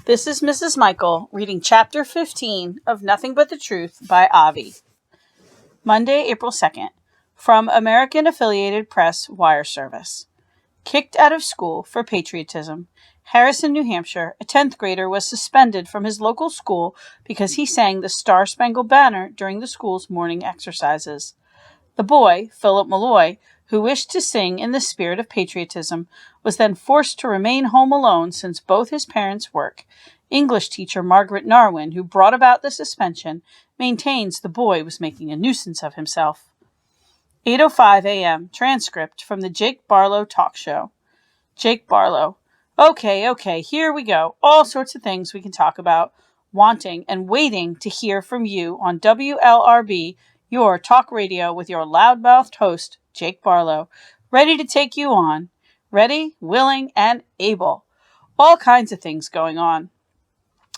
This is Mrs. Michael reading Chapter 15 of Nothing But the Truth by Avi. Monday, April 2nd. From American Affiliated Press Wire Service. Kicked out of school for patriotism. Harrison, New Hampshire, a 10th grader was suspended from his local school because he sang the Star-Spangled Banner during the school's morning exercises. The boy, Philip Malloy, who wished to sing in the spirit of patriotism, was then forced to remain home alone since both his parents work. English teacher Margaret Narwin, who brought about the suspension, maintains the boy was making a nuisance of himself. 8:05 a.m. Transcript from the Jake Barlow talk show. Jake Barlow. Okay, here we go. All sorts of things we can talk about. Wanting and waiting to hear from you on WLRB, your talk radio with your loudmouthed host, Jake Barlow, ready to take you on. Ready, willing, and able. All kinds of things going on.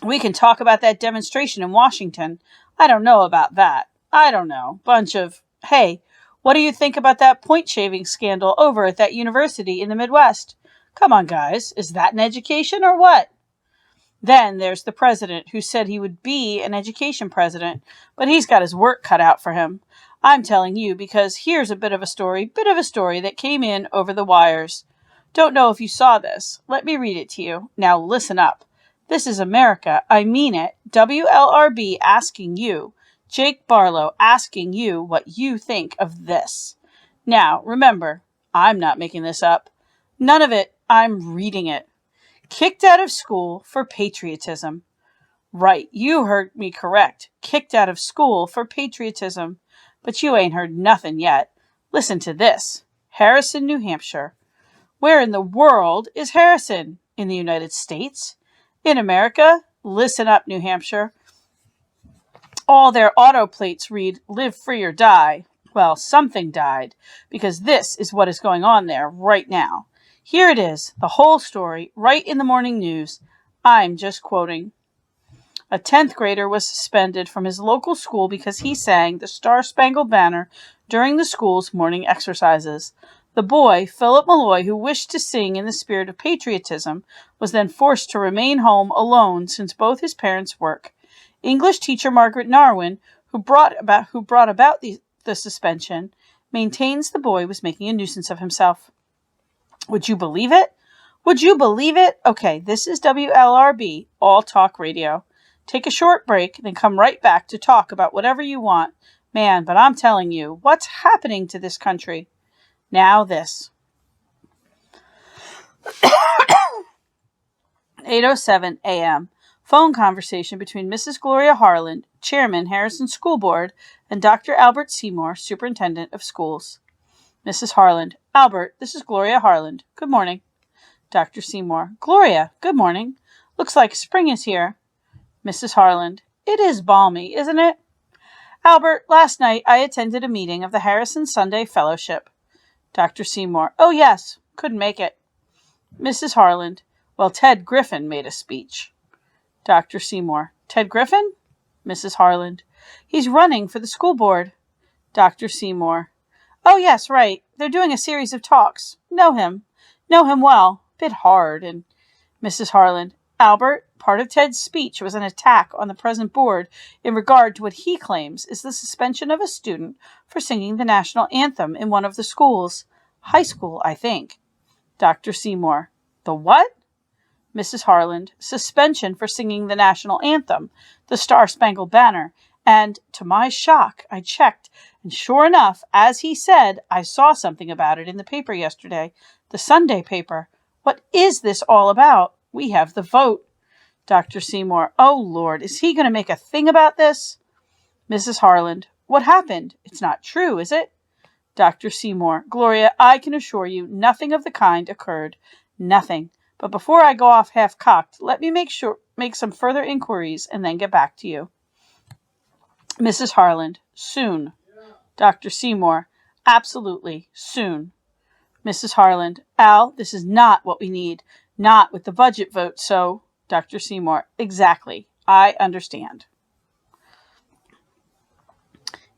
We can talk about that demonstration in Washington. I don't know about that. I don't know. Bunch of, hey, what do you think about that point shaving scandal over at that university in the Midwest? Come on, guys. Is that an education or what? Then there's the president who said he would be an education president, but he's got his work cut out for him. I'm telling you because here's a bit of a story that came in over the wires. Don't know if you saw this. Let me read it to you. Now listen up. This is America. I mean it. WLRB asking you, Jake Barlow asking you what you think of this. Now, remember, I'm not making this up. None of it. I'm reading it. Kicked out of school for patriotism. Right, you heard me correct. Kicked out of school for patriotism. But you ain't heard nothing yet. Listen to this. Harrison, New Hampshire. Where in the world is Harrison? In the United States? In America? Listen up, New Hampshire. All their auto plates read, live free or die. Well, something died, because this is what is going on there right now. Here it is, the whole story, right in the morning news. I'm just quoting. A 10th grader was suspended from his local school because he sang the Star-Spangled Banner during the school's morning exercises. The boy, Philip Malloy, who wished to sing in the spirit of patriotism, was then forced to remain home alone since both his parents work. English teacher Margaret Narwin, who brought about the suspension, maintains the boy was making a nuisance of himself. Would you believe it? Would you believe it? Okay, this is WLRB, All Talk Radio. Take a short break, then come right back to talk about whatever you want. Man, but I'm telling you, what's happening to this country? Now this. 8:07 a.m. Phone conversation between Mrs. Gloria Harland, Chairman, Harrison School Board, and Dr. Albert Seymour, Superintendent of Schools. Mrs. Harland. Albert, this is Gloria Harland. Good morning. Dr. Seymour. Gloria, good morning. Looks like spring is here. Mrs. Harland. It is balmy, isn't it? Albert, last night I attended a meeting of the Harrison Sunday Fellowship. Dr. Seymour. Oh, yes. Couldn't make it. Mrs. Harland. Well, Ted Griffin made a speech. Dr. Seymour. Ted Griffin? Mrs. Harland. He's running for the school board. Dr. Seymour. Oh, yes, right. They're doing a series of talks. Know him well. Bit hard. And Mrs. Harland. Albert, part of Ted's speech was an attack on the present board in regard to what he claims is the suspension of a student for singing the national anthem in one of the schools. High school, I think. Dr. Seymour. The what? Mrs. Harland. Suspension for singing the national anthem, the Star-Spangled Banner. And, to my shock, I checked, and sure enough, as he said, I saw something about it in the paper yesterday, the Sunday paper. What is this all about? We have the vote. Dr. Seymour. Oh, Lord, is he going to make a thing about this? Mrs. Harland. What happened? It's not true, is it? Dr. Seymour. Gloria, I can assure you nothing of the kind occurred. Nothing. But before I go off half-cocked, let me make some further inquiries and then get back to you. Mrs. Harland. Soon. Dr. Seymour. Absolutely. Soon. Mrs. Harland. Al, this is not what we need. Not with the budget vote, so... Dr. Seymour. Exactly. I understand.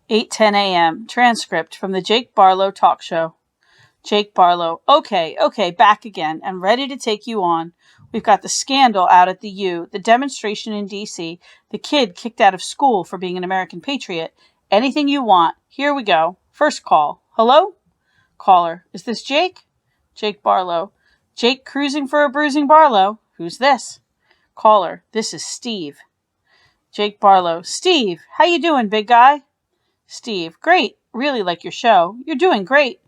8:10 a.m. Transcript from the Jake Barlow talk show. Jake Barlow, okay, back again and ready to take you on. We've got the scandal out at the U, the demonstration in D.C., the kid kicked out of school for being an American patriot. Anything you want. Here we go. First call. Hello? Caller, is this Jake? Jake Barlow, Jake cruising for a bruising Barlow. Who's this? Caller, this is Steve. Jake Barlow, Steve, how you doing, big guy? Steve, great. Really like your show. You're doing great.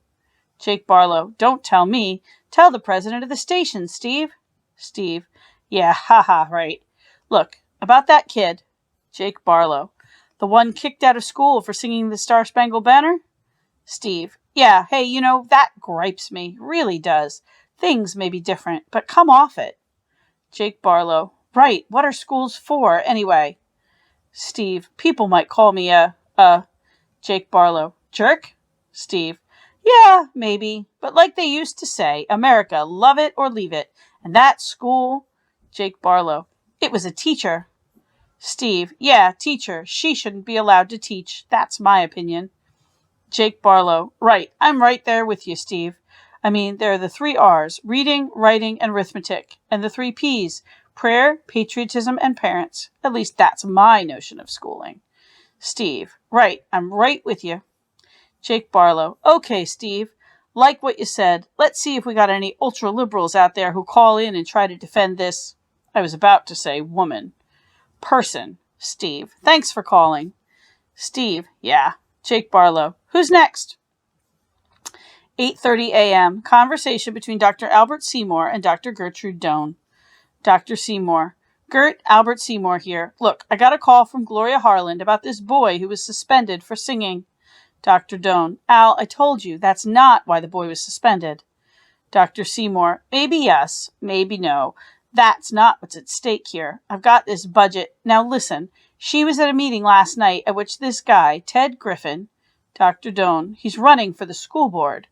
Jake Barlow, don't tell me. Tell the president of the station, Steve. Steve, yeah, haha, right. Look, about that kid. Jake Barlow, the one kicked out of school for singing the Star-Spangled Banner? Steve, yeah, hey, that gripes me. Really does. Things may be different, but come off it. Jake Barlow, right, what are schools for, anyway? Steve, people might call me Jake Barlow, jerk? Steve, yeah, maybe, but like they used to say, America, love it or leave it. And that school, Jake Barlow, it was a teacher. Steve, yeah, teacher. She shouldn't be allowed to teach. That's my opinion. Jake Barlow, right. I'm right there with you, Steve. I mean, there are the 3 R's, reading, writing, and arithmetic, and the 3 P's, prayer, patriotism, and parents. At least that's my notion of schooling. Steve, right. I'm right with you. Jake Barlow, okay, Steve. Like what you said, let's see if we got any ultra-liberals out there who call in and try to defend this, I was about to say woman, person. Steve, thanks for calling. Steve, yeah. Jake Barlow, who's next? 8:30 a.m. Conversation between Dr. Albert Seymour and Dr. Gertrude Doan. Dr. Seymour, Gert, Albert Seymour here. Look, I got a call from Gloria Harland about this boy who was suspended for singing. Dr. Doan, Al, I told you that's not why the boy was suspended. Dr. Seymour, maybe yes, maybe no. That's not what's at stake here. I've got this budget. Now listen, she was at a meeting last night at which this guy, Ted Griffin, Dr. Doan, he's running for the school board.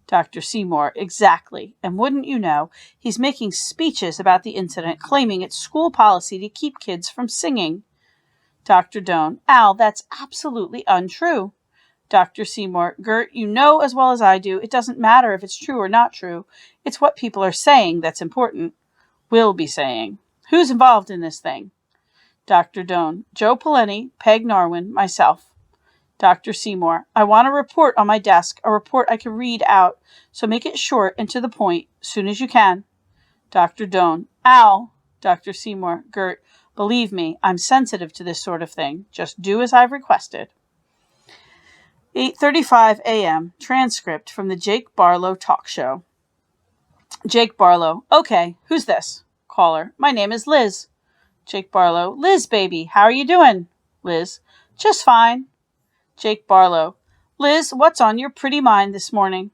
Dr. Seymour, exactly. And wouldn't you know, he's making speeches about the incident, claiming it's school policy to keep kids from singing. Dr. Doan, Al, that's absolutely untrue. Dr. Seymour, Gert, you know as well as I do, it doesn't matter if it's true or not true. It's what people are saying that's important. Will be saying. Who's involved in this thing? Dr. Doan, Joe Poleni, Peg Narwin, myself. Dr. Seymour, I want a report on my desk, a report I can read out, so make it short and to the point, soon as you can. Dr. Doan, Al. Dr. Seymour, Gert, believe me, I'm sensitive to this sort of thing. Just do as I've requested. 8:35 a.m. Transcript from the Jake Barlow talk show. Jake Barlow, okay, who's this? Caller, my name is Liz. Jake Barlow, Liz, baby, how are you doing? Liz, just fine. Jake Barlow, Liz, what's on your pretty mind this morning?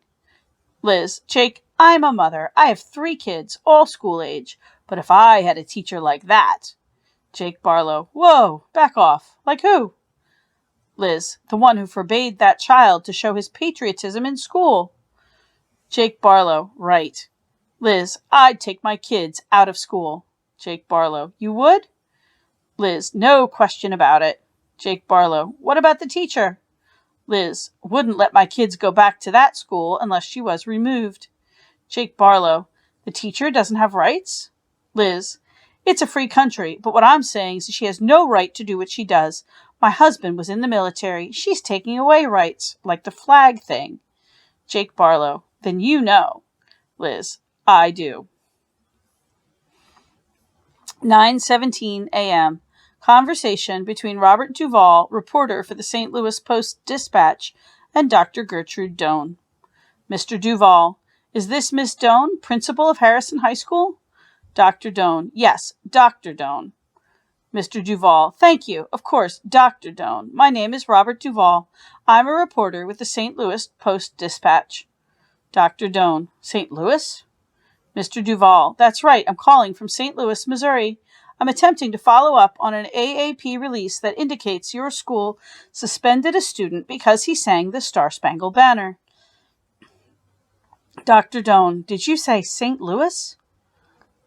Liz, Jake, I'm a mother. I have 3 kids, all school age. But if I had a teacher like that. Jake Barlow, whoa, back off. Like who? Liz, the one who forbade that child to show his patriotism in school. Jake Barlow, right. Liz, I'd take my kids out of school. Jake Barlow, you would? Liz, no question about it. Jake Barlow, what about the teacher? Liz, wouldn't let my kids go back to that school unless she was removed. Jake Barlow, the teacher doesn't have rights? Liz, it's a free country, but what I'm saying is she has no right to do what she does. My husband was in the military. She's taking away rights, like the flag thing. Jake Barlow, then you know. Liz, I do. 9:17 a.m. Conversation between Robert Duvall, reporter for the St. Louis Post-Dispatch, and Dr. Gertrude Doan. Mr. Duvall, is this Miss Doan, principal of Harrison High School? Dr. Doan, yes, Dr. Doan. Mr. Duvall, thank you. Of course, Dr. Doan. My name is Robert Duvall. I'm a reporter with the St. Louis Post-Dispatch. Dr. Doan, St. Louis? Mr. Duvall, that's right. I'm calling from St. Louis, Missouri. I'm attempting to follow up on an AAP release that indicates your school suspended a student because he sang the Star-Spangled Banner. Dr. Doan, did you say St. Louis?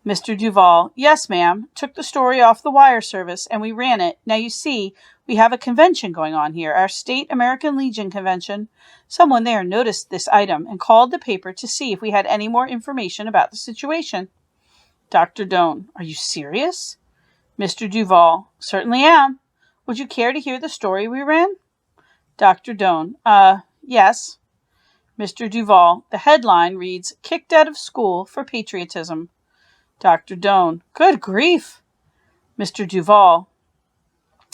Mr. Duval, yes, ma'am. Took the story off the wire service and we ran it. Now you see, we have a convention going on here, our state American Legion convention. Someone there noticed this item and called the paper to see if we had any more information about the situation. Dr. Doan, are you serious? Mr. Duval, certainly am. Would you care to hear the story we ran? Dr. Doan, yes. Mr. Duval, the headline reads, Kicked Out of School for Patriotism. Dr. Doan, good grief. Mr. Duval,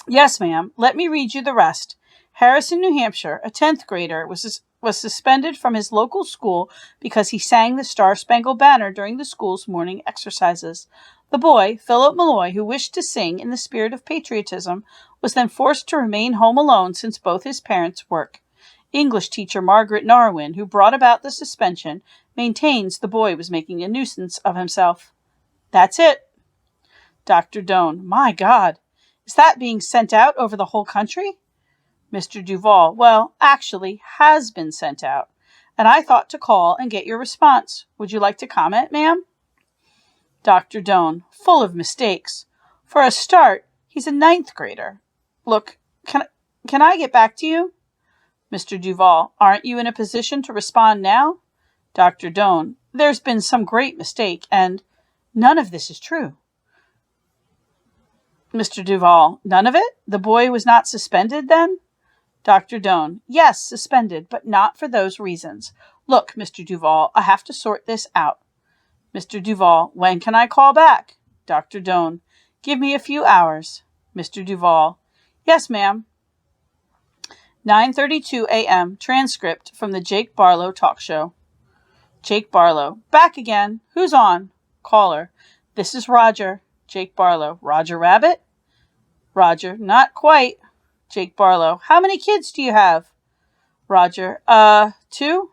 yes, ma'am. Let me read you the rest. Harrison, New Hampshire, a 10th grader, was suspended from his local school because he sang the Star-Spangled Banner during the school's morning exercises. The boy, Philip Malloy, who wished to sing in the spirit of patriotism, was then forced to remain home alone since both his parents work. English teacher Margaret Narwin, who brought about the suspension, maintains the boy was making a nuisance of himself. That's it. Dr. Doan, my God, is that being sent out over the whole country? Mr. Duval, well, actually has been sent out, and I thought to call and get your response. Would you like to comment, ma'am? Dr. Doan, full of mistakes. For a start, he's a 9th grader. Look, can I get back to you? Mr. Duval, aren't you in a position to respond now? Dr. Doan, there's been some great mistake, and none of this is true. Mr. Duval, none of it? The boy was not suspended then? Dr. Doan, yes, suspended, but not for those reasons. Look, Mr. Duval, I have to sort this out. Mr. Duval, when can I call back? Dr. Doan, give me a few hours. Mr. Duval, yes, ma'am. 9:32 a.m. Transcript from the Jake Barlow talk show. Jake Barlow, back again. Who's on? Caller, this is Roger. Jake Barlow, Roger Rabbit? Roger, not quite. Jake Barlow, how many kids do you have? Roger, 2.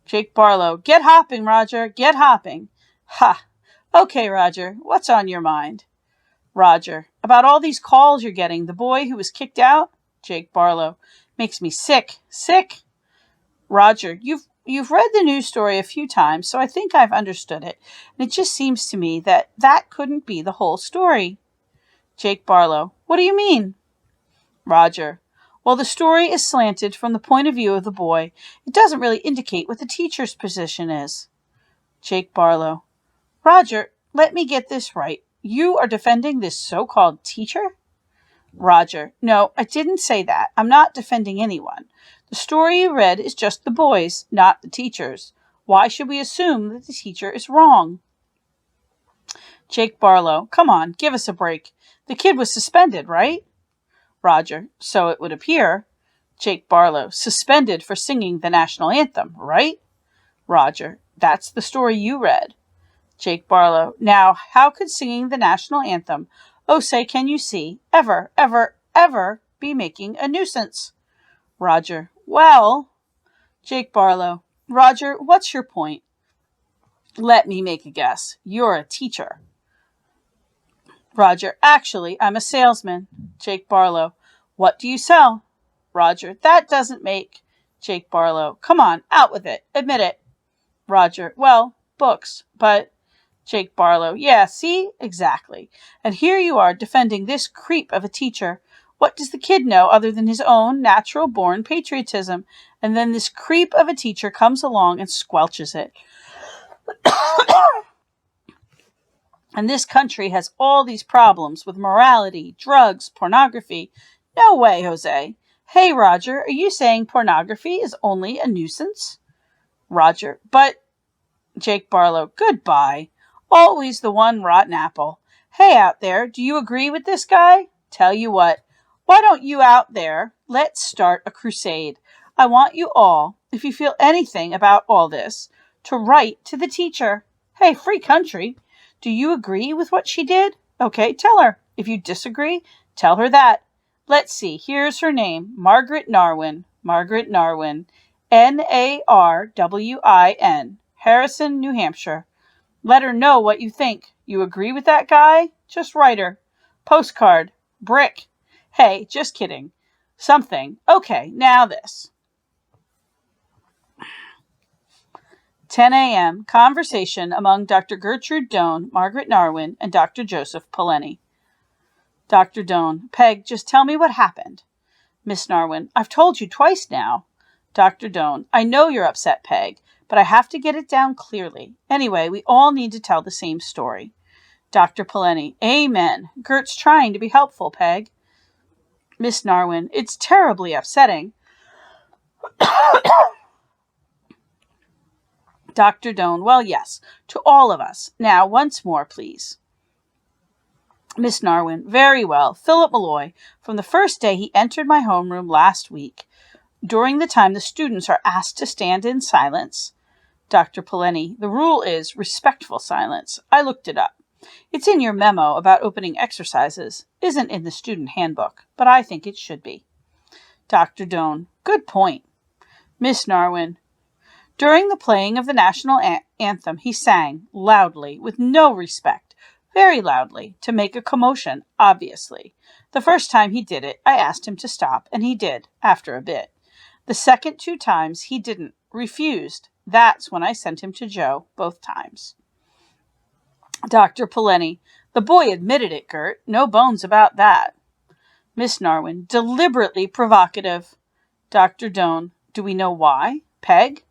Jake Barlow, get hopping, Roger, get hopping. Ha! Okay, Roger, what's on your mind? Roger, about all these calls you're getting, the boy who was kicked out? Jake Barlow, makes me sick. Sick? Roger, you've read the news story a few times, so I think I've understood it. And it just seems to me that couldn't be the whole story. Jake Barlow, what do you mean? Roger, well, the story is slanted from the point of view of the boy. It doesn't really indicate what the teacher's position is. Jake Barlow, Roger, let me get this right. You are defending this so-called teacher? Roger, no, I didn't say that. I'm not defending anyone. The story you read is just the boy's, not the teacher's. Why should we assume that the teacher is wrong? Jake Barlow, come on, give us a break. The kid was suspended, right? Roger, so it would appear. Jake Barlow, suspended for singing the national anthem, right? Roger, that's the story you read. Jake Barlow, now, how could singing the national anthem, oh say can you see, ever, ever, ever be making a nuisance? Roger, well. Jake Barlow, Roger, what's your point? Let me make a guess. You're a teacher. Roger, actually, I'm a salesman. Jake Barlow, what do you sell? Roger, that doesn't make. Jake Barlow, come on, out with it. Admit it. Roger, well, books, but. Jake Barlow, yeah, see? Exactly. And here you are defending this creep of a teacher. What does the kid know other than his own natural-born patriotism? And then this creep of a teacher comes along and squelches it. And this country has all these problems with morality, drugs, pornography. No way, Jose. Hey, Roger, are you saying pornography is only a nuisance? Roger, but. Jake Barlow, goodbye. Always the one rotten apple. Hey, out there, do you agree with this guy? Tell you what, why don't you out there, let's start a crusade. I want you all, if you feel anything about all this, to write to the teacher. Hey, free country. Do you agree with what she did? Okay, tell her. If you disagree, tell her that. Let's see, here's her name, Margaret Narwin. Margaret Narwin. Narwin. Harrison, New Hampshire. Let her know what you think. You agree with that guy? Just write her. Postcard. Brick. Hey, just kidding. Something. Okay, now this. 10 a.m. Conversation among Dr. Gertrude Doan, Margaret Narwin, and Dr. Joseph Poleni. Dr. Doan, Peg, just tell me what happened. Miss Narwin, I've told you twice now. Dr. Doan, I know you're upset, Peg, but I have to get it down clearly. Anyway, we all need to tell the same story. Dr. Poleni, Amen. Gert's trying to be helpful, Peg. Miss Narwin, it's terribly upsetting. Dr. Doan, well, yes, to all of us. Now, once more, please. Miss Narwin, very well. Philip Malloy, from the first day he entered my homeroom last week, during the time the students are asked to stand in silence. Dr. Poleni, the rule is respectful silence. I looked it up. It's in your memo about opening exercises. Isn't in the student handbook, but I think it should be. Dr. Doan, good point. Miss Narwin, during the playing of the national anthem, he sang loudly, with no respect, very loudly, to make a commotion, obviously. The first time he did it, I asked him to stop, and he did, after a bit. The second 2 times, he didn't, refused. That's when I sent him to Joe, both times. Dr. Poleni, the boy admitted it, Gert. No bones about that. Miss Narwin, deliberately provocative. Dr. Doan, do we know why? Peg?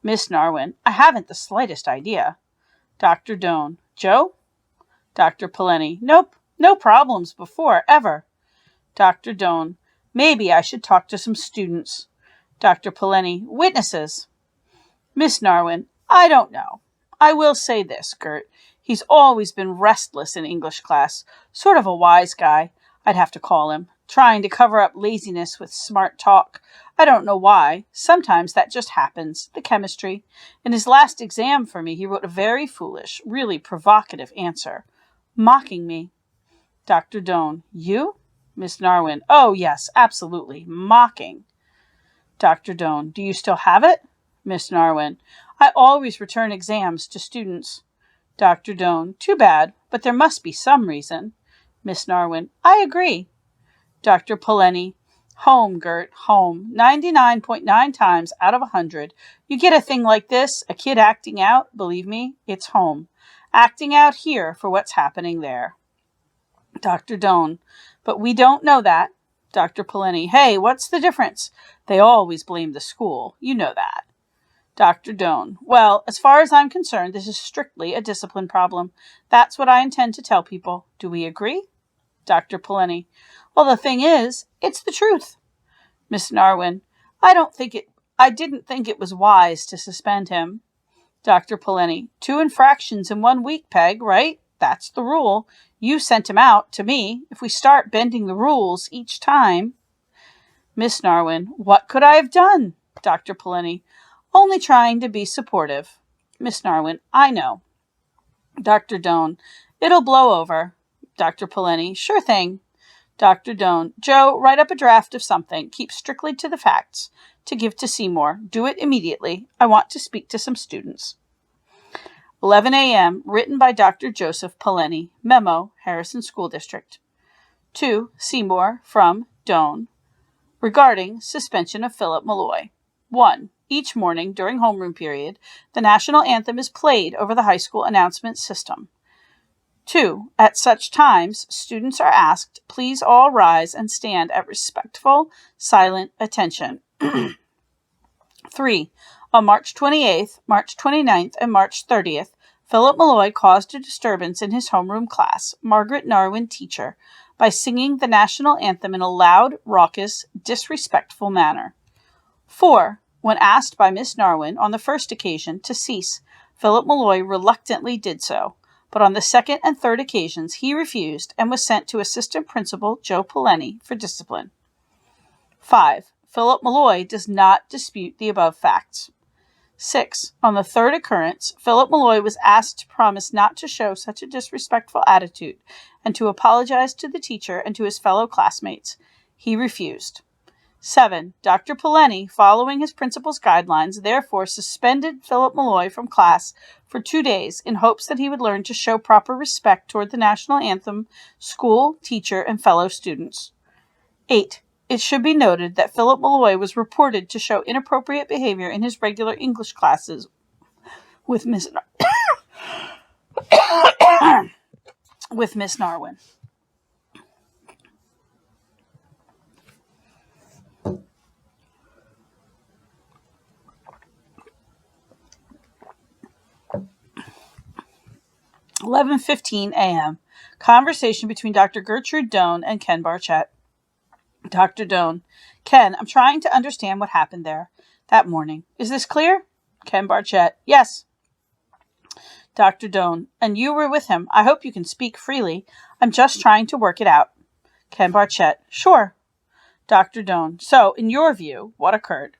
Miss Narwin, I haven't the slightest idea. Dr. Doan, Joe? Dr. Poleni, nope, no problems before, ever. Dr. Doan, maybe I should talk to some students. Dr. Poleni, witnesses. Miss Narwin, I don't know. I will say this, Gert. He's always been restless in English class, sort of a wise guy, I'd have to call him, trying to cover up laziness with smart talk. I don't know why. Sometimes that just happens. The chemistry. In his last exam for me, he wrote a very foolish, really provocative answer, mocking me. Dr. Doan, you? Miss Narwin, oh yes, absolutely, mocking. Dr. Doan, do you still have it? Miss Narwin, I always return exams to students. Dr. Doan, too bad, but there must be some reason. Miss Narwin, I agree. Dr. Poleni, home, Gert, home. 99.9 times out of 100. You get a thing like this, a kid acting out, believe me, it's home. Acting out here for what's happening there. Dr. Doan, but we don't know that. Dr. Poleni, hey, what's the difference? They always blame the school. You know that. Dr. Doan, well, as far as I'm concerned, this is strictly a discipline problem. That's what I intend to tell people. Do we agree? Dr. Poleni, well, the thing is, it's the truth. Miss Narwin, I didn't think it was wise to suspend him. Dr. Poleni, 2 infractions in 1 week, Peg, right? That's the rule. You sent him out to me. If we start bending the rules each time. Miss Narwin, what could I have done? Dr. Poleni, only trying to be supportive. Miss Narwin, I know. Dr. Doan, it'll blow over. Dr. Poleni, sure thing. Dr. Doan, Joe, write up a draft of something. Keep strictly to the facts. To give to Seymour. Do it immediately. I want to speak to some students. 11 a.m. Written by Dr. Joseph Poleni. Memo, Harrison School District. To Seymour from Doan. Regarding suspension of Philip Malloy. 1. Each morning during homeroom period, the national anthem is played over the high school announcement system. 2. At such times, students are asked, please all rise and stand at respectful, silent attention. 3. On March 28th, March 29th, and March 30th, Philip Malloy caused a disturbance in his homeroom class, Margaret Narwin teacher, by singing the national anthem in a loud, raucous, disrespectful manner. 4. When asked by Miss Narwin on the first occasion to cease, Philip Malloy reluctantly did so, but on the second and third occasions he refused and was sent to Assistant Principal Joe Poleni for discipline. 5. Philip Malloy does not dispute the above facts. 6. On the third occurrence, Philip Malloy was asked to promise not to show such a disrespectful attitude and to apologize to the teacher and to his fellow classmates. He refused. 7. Dr. Poleni, following his principal's guidelines, therefore suspended Philip Malloy from class for 2 days in hopes that he would learn to show proper respect toward the national anthem, school, teacher, and fellow students. 8. It should be noted that Philip Malloy was reported to show inappropriate behavior in his regular English classes with Miss with Miss Narwin. "11:15 a.m. Conversation between Dr. Gertrude Doan and Ken Barchett. Dr. Doan: Ken, I'm trying to understand what happened there that morning. Is this clear? Ken Barchett: Yes. Dr. Doan: And you were with him. I hope you can speak freely. I'm just trying to work it out. Ken Barchett: Sure. Dr. Doan: So, in your view, what occurred?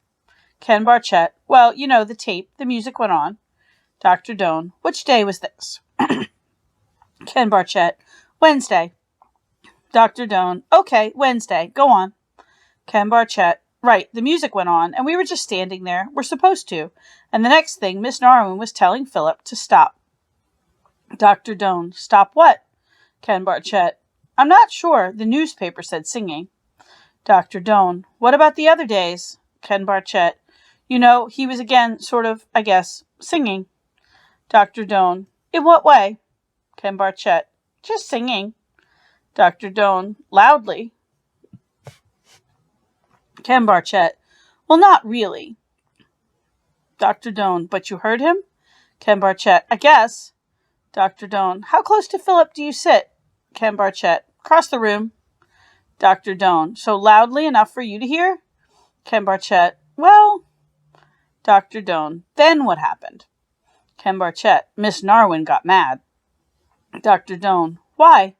Ken Barchett: Well, you know, the tape, the music went on. Dr. Doan: Which day was this? Ken Barchett: Wednesday. Dr. Doan: Okay, Wednesday. Go on. Ken Barchett: Right, the music went on, and we were just standing there. We're supposed to. And the next thing, Miss Narwin was telling Philip to stop. Dr. Doan: Stop what? Ken Barchett: I'm not sure. The newspaper said singing. Dr. Doan: What about the other days? Ken Barchett: You know, he was again sort of, I guess, singing. Dr. Doan: In what way? Ken Barchett: Just singing. Dr. Doan: Loudly. Ken Barchett: Well, not really. Dr. Doan: But you heard him? Ken Barchett: I guess. Dr. Doan: How close to Philip do you sit? Ken Barchett: Across the room. Dr. Doan: So loudly enough for you to hear? Ken Barchett: Well. Dr. Doan: Then what happened? Ken Barchett: Miss Narwin got mad. Dr. Doan: Why?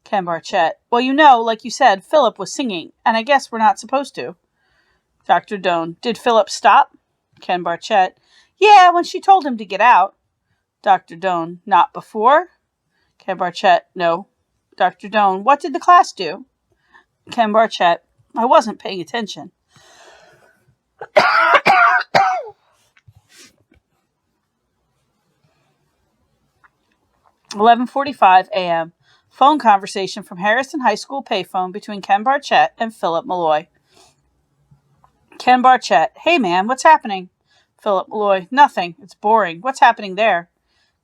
Ken Barchett: Well, you know, like you said, Philip was singing, and I guess we're not supposed to. Dr. Doan: Did Philip stop? Ken Barchett: Yeah, when she told him to get out. Dr. Doan: Not before? Ken Barchett: No. Dr. Doan: What did the class do? Ken Barchett: I wasn't paying attention. "11:45 a.m. Phone conversation from Harrison High School payphone between Ken Barchett and Philip Malloy. Ken Barchett: Hey, man, what's happening? Philip Malloy: Nothing. It's boring. What's happening there?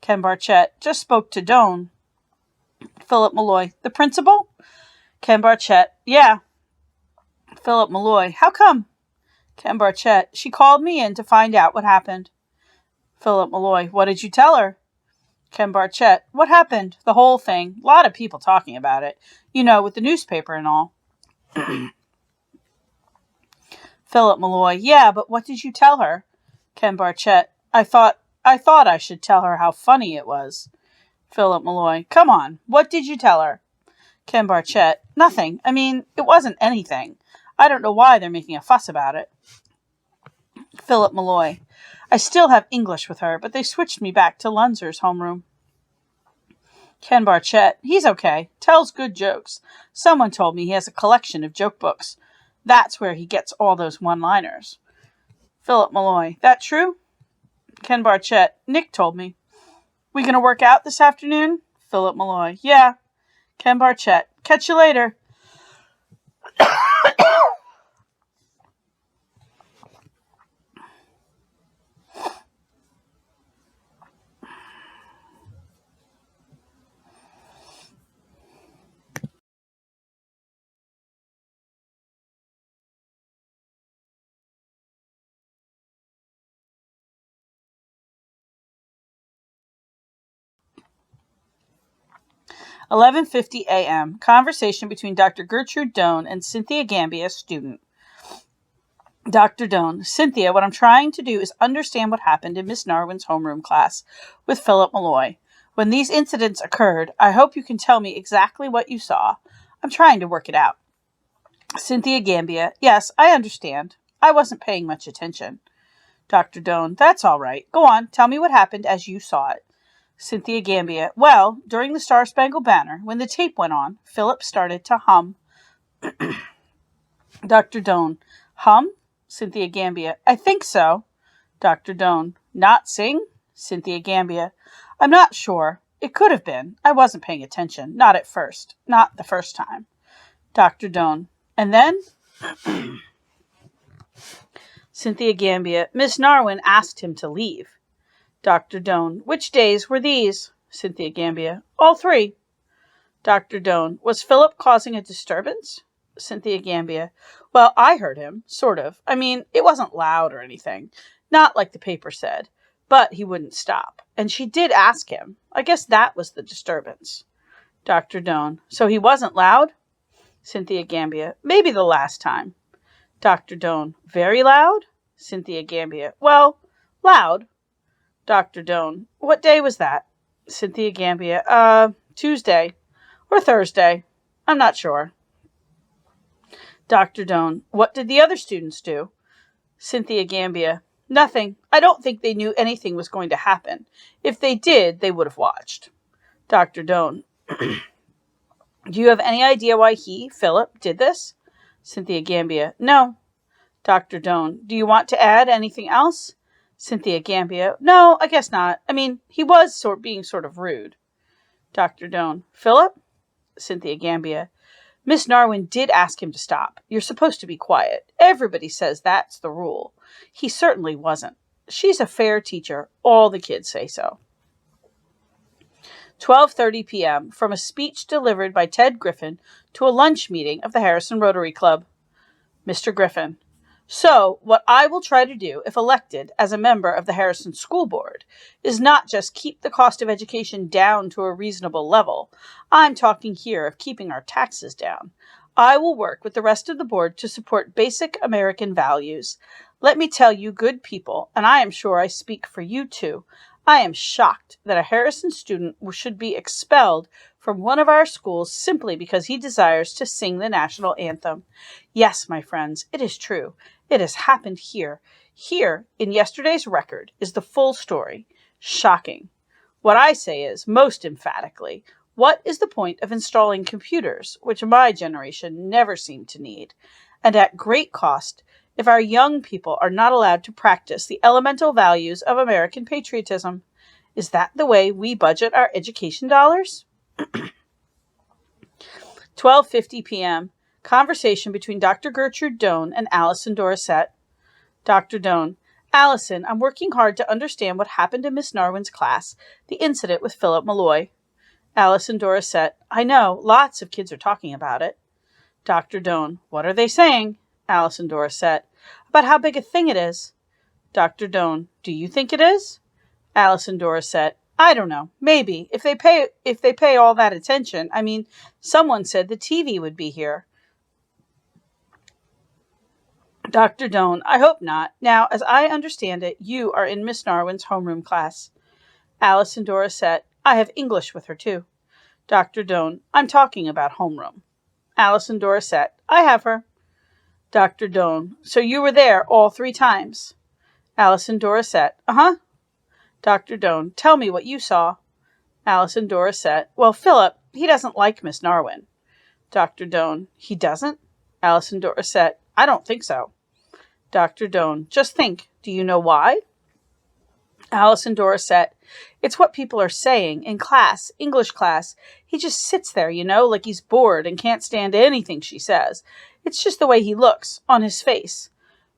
Ken Barchett: Just spoke to Doan. Philip Malloy: The principal? Ken Barchett: Yeah. Philip Malloy: How come? Ken Barchett: She called me in to find out what happened. Philip Malloy: What did you tell her? Ken Barchett: What happened? The whole thing. A lot of people talking about it. You know, with the newspaper and all. Philip Malloy: Yeah, but what did you tell her? Ken Barchett: I thought I should tell her how funny it was. Philip Malloy: Come on, what did you tell her? Ken Barchett: Nothing. I mean, it wasn't anything. I don't know why they're making a fuss about it. Philip Malloy: I still have English with her, but they switched me back to Lunzer's homeroom. Ken Barchett: He's okay. Tells good jokes. Someone told me he has a collection of joke books. That's where he gets all those one-liners. Philip Malloy: That true? Ken Barchett: Nick told me. We gonna work out this afternoon? Philip Malloy: Yeah. Ken Barchett: Catch you later. "11:50 a.m. Conversation between Dr. Gertrude Doan and Cynthia Gambia, student. Dr. Doan: Cynthia, what I'm trying to do is understand what happened in Miss Narwin's homeroom class with Philip Malloy. When these incidents occurred, I hope you can tell me exactly what you saw. I'm trying to work it out. Cynthia Gambia: Yes, I understand. I wasn't paying much attention. Dr. Doan: That's all right. Go on, tell me what happened as you saw it. Cynthia Gambia: Well, during the Star-Spangled Banner, when the tape went on, Philip started to hum. Dr. Doan: Hum? Cynthia Gambia: I think so. Dr. Doan: Not sing? Cynthia Gambia: I'm not sure. It could have been. I wasn't paying attention. Not at first. Not the first time. Dr. Doan: And then? Cynthia Gambia: Miss Narwin asked him to leave. Dr. Doan, which days were these? Cynthia Gambia, all 3. Dr. Doan, was Philip causing a disturbance? Cynthia Gambia, well, I heard him, sort of. I mean, it wasn't loud or anything. Not like the paper said. But he wouldn't stop. And she did ask him. I guess that was the disturbance. Dr. Doan, so he wasn't loud? Cynthia Gambia, maybe the last time. Dr. Doan, very loud? Cynthia Gambia, well, loud. Dr. Doan, what day was that? Cynthia Gambia, Tuesday or Thursday. I'm not sure. Dr. Doan, what did the other students do? Cynthia Gambia, nothing. I don't think they knew anything was going to happen. If they did, they would have watched. Dr. Doan, do you have any idea why he, Philip, did this? Cynthia Gambia, no. Dr. Doan, do you want to add anything else? Cynthia Gambia, no, I guess not. I mean, he was being sort of rude. Dr. Doan, Philip? Cynthia Gambia, Miss Narwin did ask him to stop. You're supposed to be quiet. Everybody says that's the rule. He certainly wasn't. She's a fair teacher. All the kids say so. 12:30 p.m. From a speech delivered by Ted Griffin to a lunch meeting of the Harrison Rotary Club. Mr. Griffin, so what I will try to do, if elected as a member of the Harrison School Board, is not just keep the cost of education down to a reasonable level. I'm talking here of keeping our taxes down. I will work with the rest of the board to support basic American values. Let me tell you, good people, and I am sure I speak for you too, I am shocked that a Harrison student should be expelled from one of our schools simply because he desires to sing the national anthem. Yes, my friends, it is true. It has happened here. Here, in yesterday's record, is the full story. Shocking. What I say is, most emphatically, what is the point of installing computers, which my generation never seemed to need, and at great cost, if our young people are not allowed to practice the elemental values of American patriotism? Is that the way we budget our education dollars? 12:50 p.m. Conversation between Dr. Gertrude Doan and Allison Dorset. Dr. Doan, Allison, I'm working hard to understand what happened in Miss Narwin's class, the incident with Philip Malloy. Allison Dorset, I know, lots of kids are talking about it. Dr. Doan, what are they saying? Allison Dorset, about how big a thing it is. Dr. Doan, do you think it is? Allison Dorset, I don't know. Maybe. If they pay all that attention. I mean, someone said the TV would be here. Dr. Doan, I hope not. Now, as I understand it, you are in Miss Narwin's homeroom class. Allison Dorset, I have English with her too. Dr. Doan, I'm talking about homeroom. Allison Dorset, I have her. Dr. Doan, so you were there all 3 times. Allison Dorset, uh-huh. Dr. Doan, tell me what you saw. Allison Dorset, well, Philip, he doesn't like Miss Narwin. Dr. Doan, he doesn't? Allison Dorset, I don't think so. Dr. Doan, just think, do you know why? Allison Dorset, it's what people are saying in class, English class. He just sits there, like he's bored and can't stand anything she says. It's just the way he looks, on his face.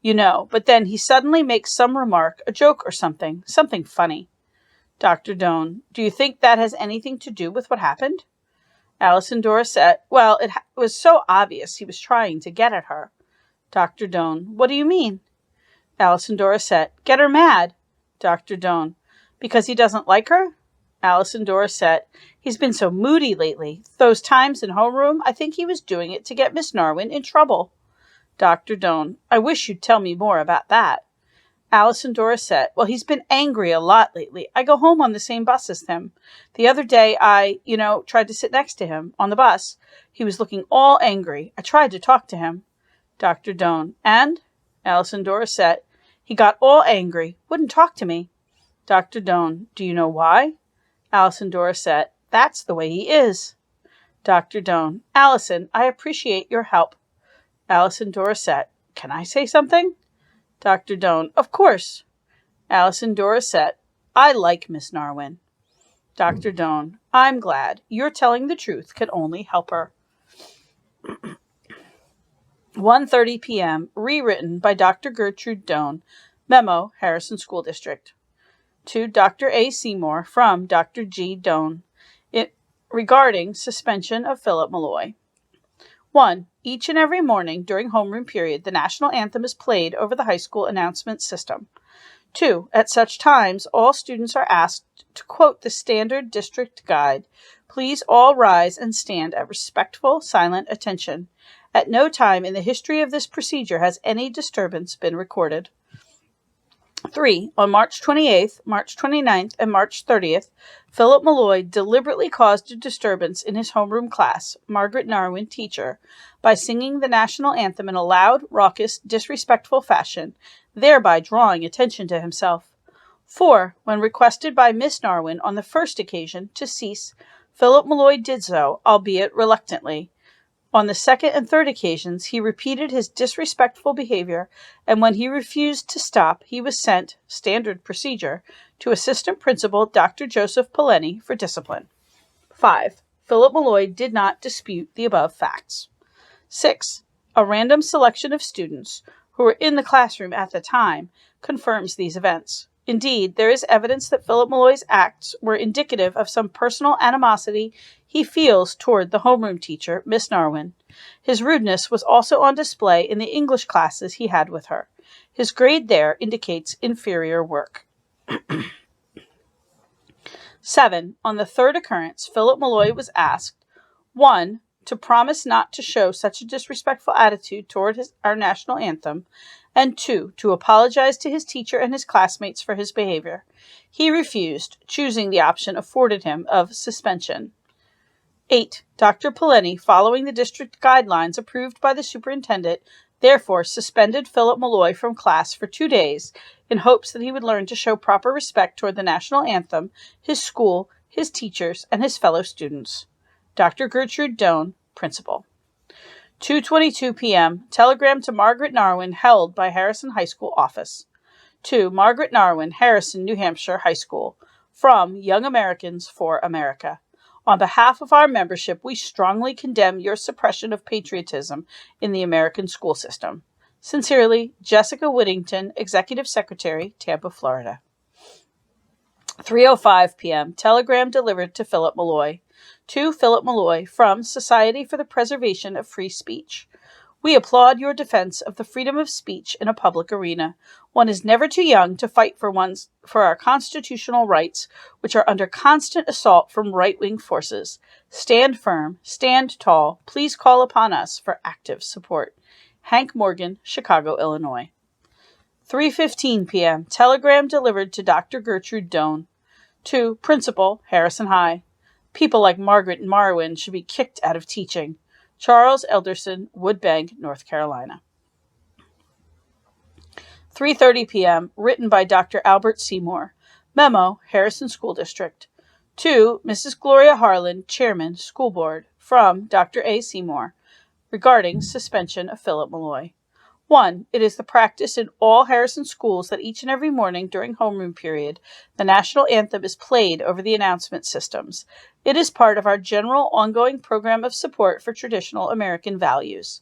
But then he suddenly makes some remark, a joke or something funny. Dr. Doan, do you think that has anything to do with what happened? Allison Dorset, well, it was so obvious he was trying to get at her. Dr. Doan, what do you mean? Allison Dorset, get her mad. Dr. Doan, because he doesn't like her? Allison Dorset, he's been so moody lately. Those times in homeroom, I think he was doing it to get Miss Narwin in trouble. Dr. Doan, I wish you'd tell me more about that. Allison Dorset, well, he's been angry a lot lately. I go home on the same bus as him. The other day I, tried to sit next to him on the bus. He was looking all angry. I tried to talk to him. Dr. Doan, and? Allison Dorset, he got all angry, wouldn't talk to me. Dr. Doan, do you know why? Allison Dorset, that's the way he is. Dr. Doan, Allison, I appreciate your help. Allison Dorset, can I say something? Dr. Doan, of course. Allison Dorset, I like Miss Narwin. Dr. Doan, I'm glad. Your telling the truth can only help her. 1:30 p.m. Rewritten by Dr. Gertrude Doan. Memo, Harrison School District. to Dr. A. Seymour from Dr. G. Doan regarding suspension of Philip Malloy. 1. Each and every morning during homeroom period, the national anthem is played over the high school announcement system. 2. At such times, all students are asked to quote the standard district guide. Please all rise and stand at respectful, silent attention. At no time in the history of this procedure has any disturbance been recorded. 3. On March 28th, March 29th, and March 30th, Philip Malloy deliberately caused a disturbance in his homeroom class, Margaret Narwin, teacher, by singing the national anthem in a loud, raucous, disrespectful fashion, thereby drawing attention to himself. 4. When requested by Miss Narwin on the first occasion to cease, Philip Malloy did so, albeit reluctantly. On the second and third occasions, he repeated his disrespectful behavior, and when he refused to stop, he was sent, standard procedure, to Assistant Principal Dr. Joseph Poleni for discipline. 5. Philip Malloy did not dispute the above facts. 6. A random selection of students who were in the classroom at the time confirms these events. Indeed, there is evidence that Philip Malloy's acts were indicative of some personal animosity he feels toward the homeroom teacher, Miss Narwin. His rudeness was also on display in the English classes he had with her. His grade there indicates inferior work. 7. On the third occurrence, Philip Malloy was asked, 1. To promise not to show such a disrespectful attitude toward our national anthem, and 2. To apologize to his teacher and his classmates for his behavior. He refused, choosing the option afforded him of suspension. 8. Dr. Poleni, following the district guidelines approved by the superintendent, therefore suspended Philip Malloy from class for 2 days in hopes that he would learn to show proper respect toward the national anthem, his school, his teachers, and his fellow students. Dr. Gertrude Doan, Principal. 2:22 p.m. Telegram to Margaret Narwin held by Harrison High School office. To Margaret Narwin, Harrison, New Hampshire High School. From Young Americans for America. On behalf of our membership, we strongly condemn your suppression of patriotism in the American school system. Sincerely, Jessica Whittington, Executive Secretary, Tampa, Florida. 3:05 p.m. Telegram delivered to Philip Malloy. To Philip Malloy, from Society for the Preservation of Free Speech. We applaud your defense of the freedom of speech in a public arena. One is never too young to fight for our constitutional rights, which are under constant assault from right-wing forces. Stand firm, stand tall. Please call upon us for active support. Hank Morgan, Chicago, Illinois. 3:15 p.m. Telegram delivered to Dr. Gertrude Doan. To Principal, Harrison High. People like Margaret Narwin should be kicked out of teaching. Charles Elderson, Woodbank, North Carolina. 3:30 p.m. Written by Dr. Albert Seymour. Memo, Harrison School District. To Mrs. Gloria Harlan, Chairman, School Board. From Dr. A. Seymour. Regarding suspension of Philip Malloy. 1. It is the practice in all Harrison schools that each and every morning during homeroom period, the national anthem is played over the announcement systems. It is part of our general ongoing program of support for traditional American values.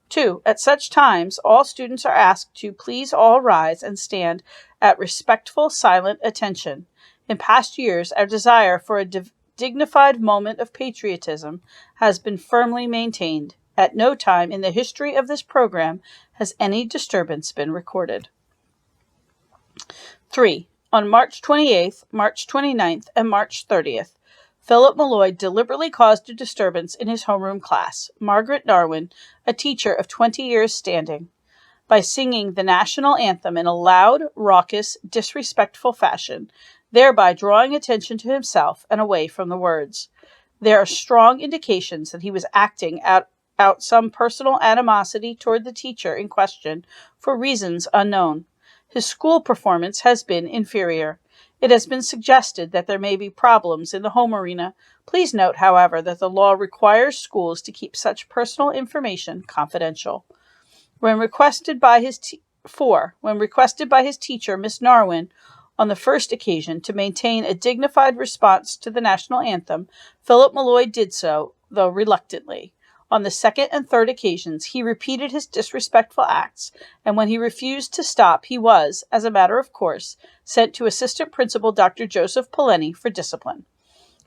2. At such times, all students are asked to please all rise and stand at respectful, silent attention. In past years, our desire for a dignified moment of patriotism has been firmly maintained. At no time in the history of this program has any disturbance been recorded. 3. On March 28th, March 29th, and March 30th, Philip Malloy deliberately caused a disturbance in his homeroom class, Margaret Narwin, a teacher of 20 years standing, by singing the national anthem in a loud, raucous, disrespectful fashion, thereby drawing attention to himself and away from the words. There are strong indications that he was acting out some personal animosity toward the teacher in question for reasons unknown. His school performance has been inferior. It has been suggested that there may be problems in the home arena. Please note, however, that the law requires schools to keep such personal information confidential. When requested by his teacher, Miss Narwin, on the first occasion to maintain a dignified response to the national anthem, Philip Malloy did so, though reluctantly. On the second and third occasions, he repeated his disrespectful acts, and when he refused to stop, he was, as a matter of course, sent to Assistant Principal Dr. Joseph Poleni for discipline.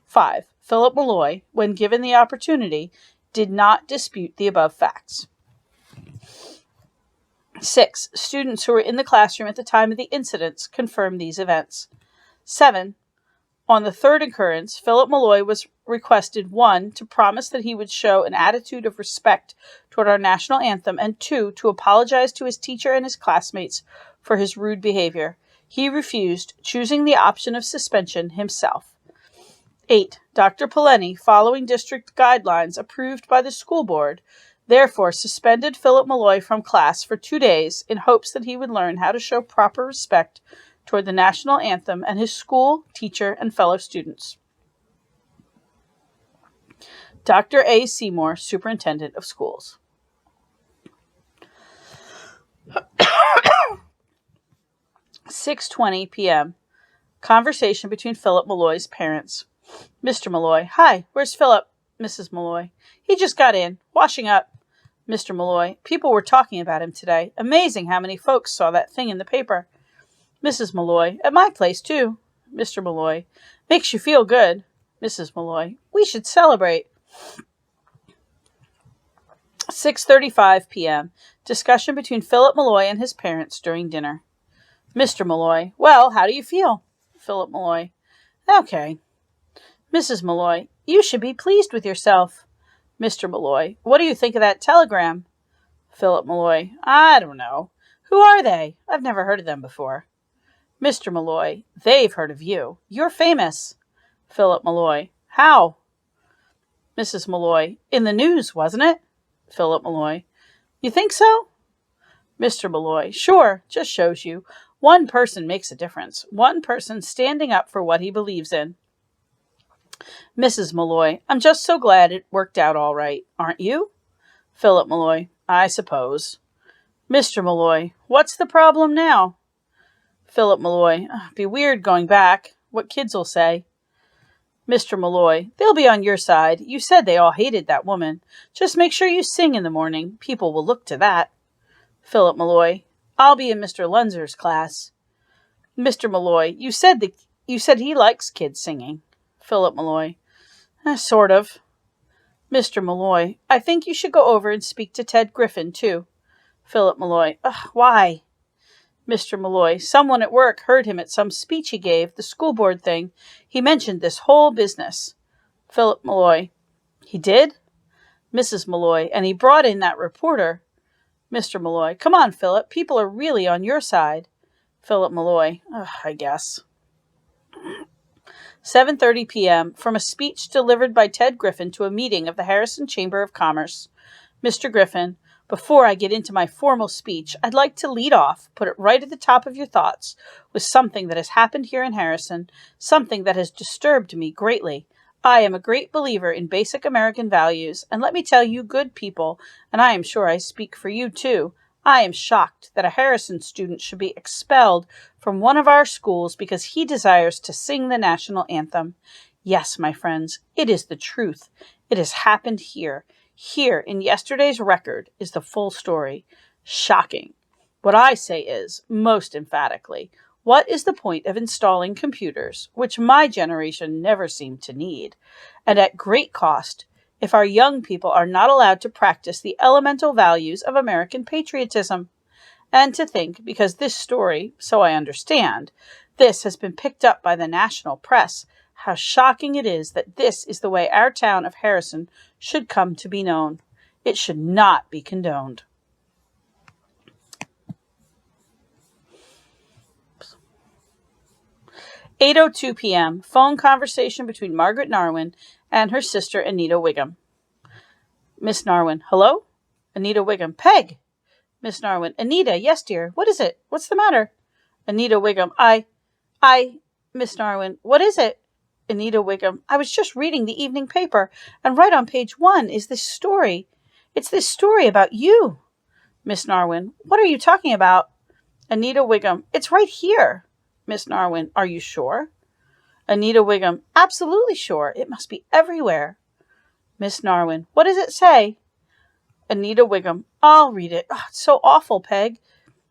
5. Philip Malloy, when given the opportunity, did not dispute the above facts. 6. Students who were in the classroom at the time of the incidents confirmed these events. 7. On the third occurrence, Philip Malloy was requested 1. To promise that he would show an attitude of respect toward our national anthem, and 2. To apologize to his teacher and his classmates for his rude behavior. He refused, choosing the option of suspension himself. 8. Dr. Poleni, following district guidelines approved by the school board, therefore suspended Philip Malloy from class for 2 days in hopes that he would learn how to show proper respect toward the national anthem and his school, teacher, and fellow students. Dr. A. Seymour, Superintendent of Schools. 6:20 p.m. Conversation between Philip Malloy's parents. Mr. Malloy, hi, where's Philip? Mrs. Malloy, he just got in, washing up. Mr. Malloy, people were talking about him today. Amazing how many folks saw that thing in the paper. Mrs. Malloy, at my place, too. Mr. Malloy, makes you feel good. Mrs. Malloy, we should celebrate. 6:35 p.m. Discussion between Philip Malloy and his parents during dinner. Mr. Malloy, well, how do you feel? Philip Malloy, okay. Mrs. Malloy, you should be pleased with yourself. Mr. Malloy, what do you think of that telegram? Philip Malloy, I don't know. Who are they? I've never heard of them before. Mr. Malloy, they've heard of you. You're famous. Philip Malloy, how? Mrs. Malloy, in the news, wasn't it? Philip Malloy, you think so? Mr. Malloy, sure, just shows you. One person makes a difference. One person standing up for what he believes in. Mrs. Malloy, I'm just so glad it worked out all right, aren't you? Philip Malloy, I suppose. Mr. Malloy, what's the problem now? Philip Malloy, be weird going back. What kids'll say? Mr. Malloy, they'll be on your side. You said they all hated that woman. Just make sure you sing in the morning. People will look to that. Philip Malloy, I'll be in Mr. Lunzer's class. Mr. Malloy, you said he likes kids singing. Philip Malloy, sort of. Mr. Malloy, I think you should go over and speak to Ted Griffin, too. Philip Malloy, why? Mr. Malloy, someone at work heard him at some speech he gave, the school board thing. He mentioned this whole business. Philip Malloy, he did? Mrs. Malloy, and he brought in that reporter. Mr. Malloy, come on, Philip, people are really on your side. Philip Malloy, I guess. 7:30 p.m. From a speech delivered by Ted Griffin to a meeting of the Harrison Chamber of Commerce. Mr. Griffin, before I get into my formal speech, I'd like to lead off, put it right at the top of your thoughts, with something that has happened here in Harrison, something that has disturbed me greatly. I am a great believer in basic American values, and let me tell you, good people, and I am sure I speak for you too, I am shocked that a Harrison student should be expelled from one of our schools because he desires to sing the national anthem. Yes, my friends, it is the truth. It has happened here. Here, in yesterday's record, is the full story. Shocking. What I say is, most emphatically, what is the point of installing computers, which my generation never seemed to need, and at great cost, if our young people are not allowed to practice the elemental values of American patriotism? And to think, because this story, so I understand, this has been picked up by the national press, how shocking it is that this is the way our town of Harrison should come to be known. It should not be condoned. Oops. 8:02 p.m. Phone conversation between Margaret Narwin and her sister Anita Wiggum. Miss Narwin, hello? Anita Wiggum, Peg. Miss Narwin, Anita, yes, dear. What is it? What's the matter? Anita Wiggum, Miss Narwin, what is it? Anita Wiggum, I was just reading the evening paper, and right on page 1 is this story. It's this story about you. Miss Narwin, what are you talking about? Anita Wiggum, it's right here. Miss Narwin, are you sure? Anita Wiggum, absolutely sure. It must be everywhere. Miss Narwin, what does it say? Anita Wiggum. I'll read it. Oh, it's so awful, Peg.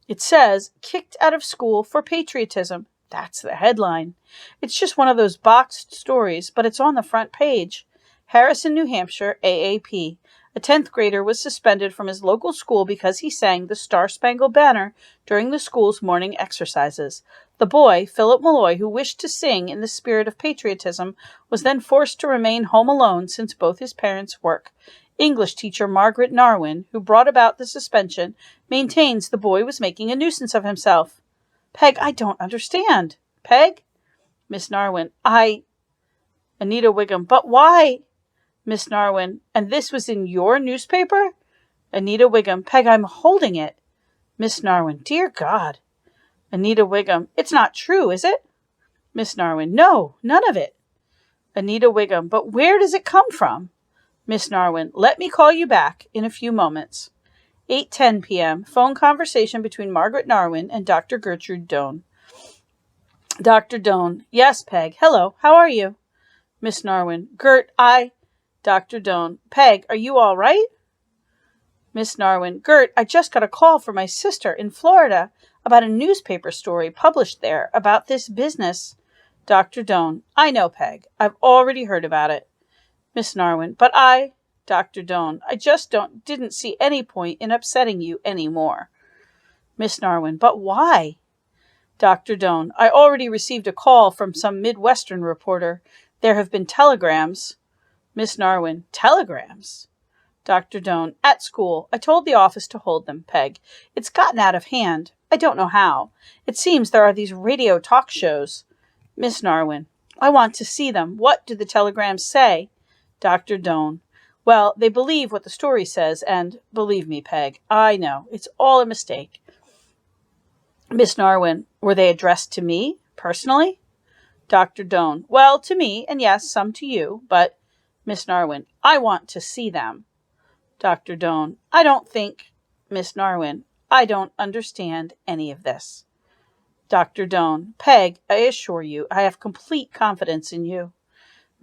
It says, kicked out of school for patriotism. That's the headline. It's just one of those boxed stories, but it's on the front page. Harrison, New Hampshire, AAP. A 10th grader was suspended from his local school because he sang the Star-Spangled Banner during the school's morning exercises. The boy, Philip Malloy, who wished to sing in the spirit of patriotism, was then forced to remain home alone since both his parents work. English teacher Margaret Narwin, who brought about the suspension, maintains the boy was making a nuisance of himself. Peg, I don't understand. Peg? Miss Narwin. Anita Wiggum. But why? Miss Narwin. And this was in your newspaper? Anita Wiggum. Peg, I'm holding it. Miss Narwin. Dear God. Anita Wiggum. It's not true, is it? Miss Narwin. No, none of it. Anita Wiggum. But where does it come from? Miss Narwin. Let me call you back in a few moments. 8:10 p.m. Phone conversation between Margaret Narwin and Dr. Gertrude Doan. Dr. Doan. Yes, Peg. Hello. How are you? Miss Narwin. Gert, Dr. Doan. Peg, are you all right? Miss Narwin. Gert, I just got a call from my sister in Florida about a newspaper story published there about this business. Dr. Doan. I know, Peg. I've already heard about it. Miss Narwin. But Dr. Doan. I just didn't see any point in upsetting you any more. Miss Narwin. But why? Dr. Doan. I already received a call from some Midwestern reporter. There have been telegrams. Miss Narwin. Telegrams? Dr. Doan. At school. I told the office to hold them, Peg. It's gotten out of hand. I don't know how. It seems there are these radio talk shows. Miss Narwin. I want to see them. What do the telegrams say? Dr. Doan. Well, they believe what the story says, and believe me, Peg, I know. It's all a mistake. Miss Narwin. Were they addressed to me, personally? Dr. Doan. Well, to me, and yes, some to you, but Miss Narwin. I want to see them. Dr. Doan. I don't think. Miss Narwin. I don't understand any of this. Dr. Doan. Peg, I assure you, I have complete confidence in you.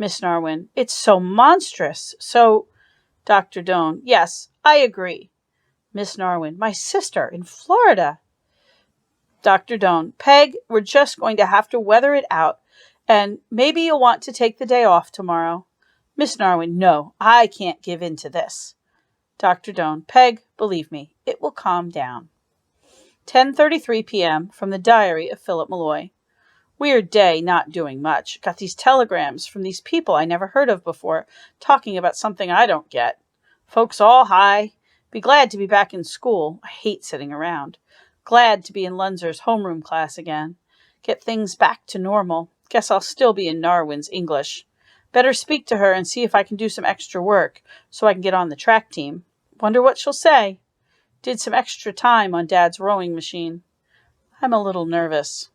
Miss Narwin. It's so monstrous. So, Dr. Doan. Yes, I agree. Miss Narwin. My sister in Florida. Dr. Doan. Peg, we're just going to have to weather it out, and maybe you'll want to take the day off tomorrow. Miss Narwin. No, I can't give in to this. Dr. Doan. Peg, believe me, it will calm down. 10:33 p.m. from the diary of Philip Malloy. Weird day, not doing much. Got these telegrams from these people I never heard of before, talking about something I don't get. Folks all high. Be glad to be back in school. I hate sitting around. Glad to be in Lunzer's homeroom class again. Get things back to normal. Guess I'll still be in Narwin's English. Better speak to her and see if I can do some extra work so I can get on the track team. Wonder what she'll say. Did some extra time on Dad's rowing machine. I'm a little nervous.